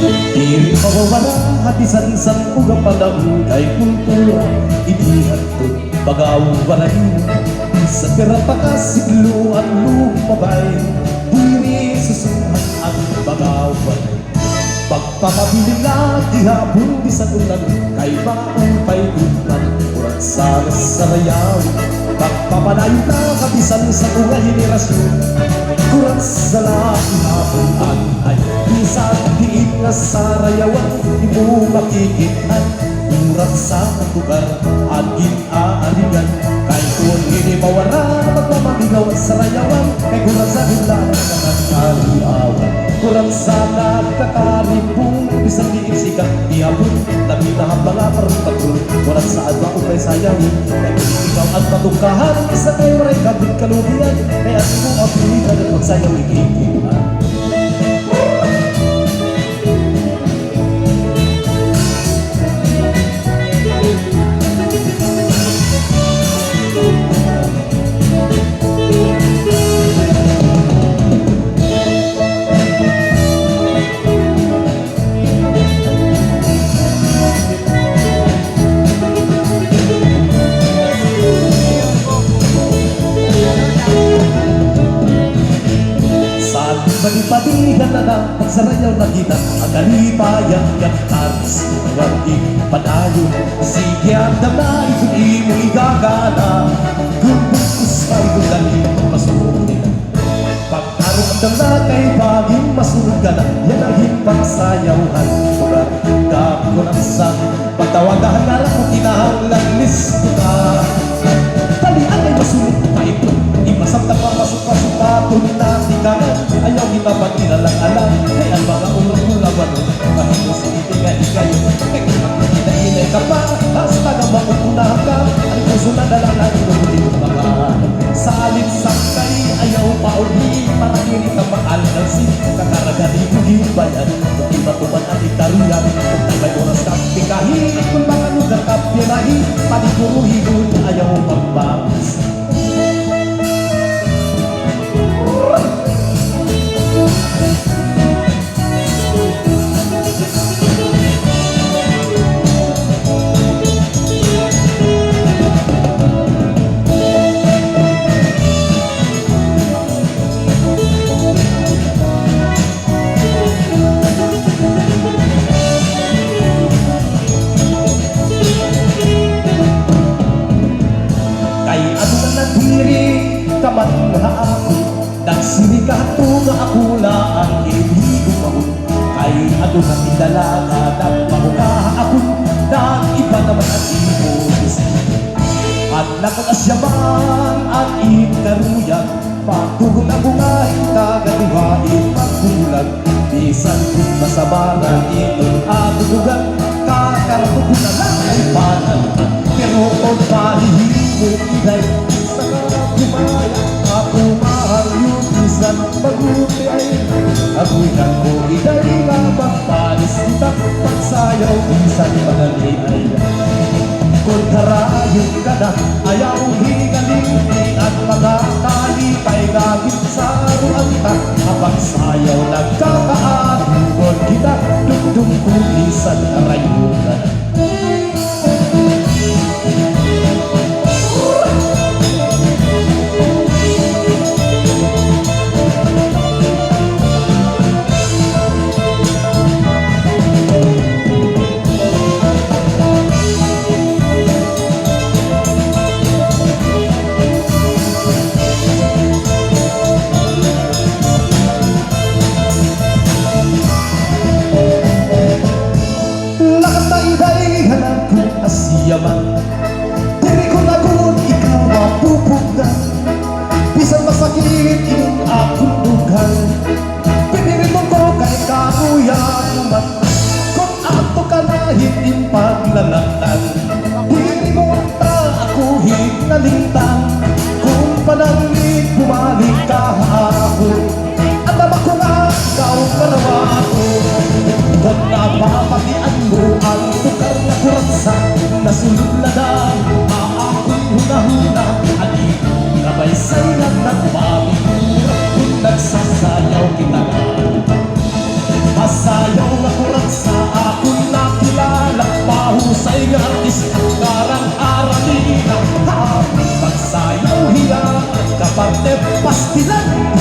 Dili mawawala hatisan sa uga panahon kay kultura. Ilihan to bagaw balay sa pirapakas at lumabay. Dili susuhan ang bagaw balay. Pagpapabiling lagi hapon di sa ulan kay baong paytunan urat sa sarayaw. Pagpapadayon na kabisan sa mga henerasyon kurat sa lahi hapon ay bisan diin na sarayawan di mo makikitan urat sa lugar at ginaaringan kay kung hindi mawala magmamamigaw at sarayawan kay kurat sa hilang nagkakaliawan kurat sa nagkakaribong bisan diin sikat ihapon tabi na mga parang kurat sa adwa upay sayawin kay kung ikaw at matukahan isa kayo maray kabit kalubian kay at mo apilitan at magsayaw ikikihan. Pagpatigan na na pagsarayaw na kita ang kalipayan yang taris waging padayon sige ang damay kung imo igagana kung bukus ay dudali masunin pagkarong ang damay kay baging masunod ka na yan ang hipagsayawhan surat ko na isang pagtawagahan na lang kung kinahanglan listo ka talian ay masunod pa ito imasabta pa masuk-pasok patuloy na tikanan ayaw kita pag inalang-alang kay ang mga ulang-ulaban kahit mo sa itinga ikayo kay kung magkita-inay ka pa basta na mauunahan ka ang puso na dalangan inuulit mga salin sakay ayaw pauli para hindi ka maaldansin kakaragani bugin bayan kung imatuman at ikaruyan kung may oras ka pikahin kung mga lugar ka pinahin paniguruhigun ayaw magbangis. Kaman nga ako nagsiri ka ito nga ako na ang ibigo ako kay ano nga tidalaga nagpahuka ako nag-iba naman ang ibos at nakakasyaman ang ikaruyan pagtugon ang bungahin kagaduhain pagbulag bisan kung masabaran itong abudugan kakaratugon na lang ay panan pero o pahihimo iday sa kumaya ako mahal yung bisan maguti ay ako'y nako iday nga magpanis kita pagsayaw bisan madali ay kung karayong ka na ayaw higaling at mga talipay gagit sa ruanta kapag sayaw nagkakaarugon kita dugdung kulisan karayong ka na yaman diri ko na kung ikaw mapupugan bisan masakit yung akong dugan pinirin mo ko kay kakuyan man kung ato ka na hindi paglalatan diri mo ta ako hinalintang kung panangin bumalik ka ako at tama ko nga ikaw karawa ko kung napapatian mo ang tukar na kuratsa nasulog na daw aakong huna-huna at ikabay sa'y nagpapamigura kung nagsasayaw kita masayaw na kuratsa silang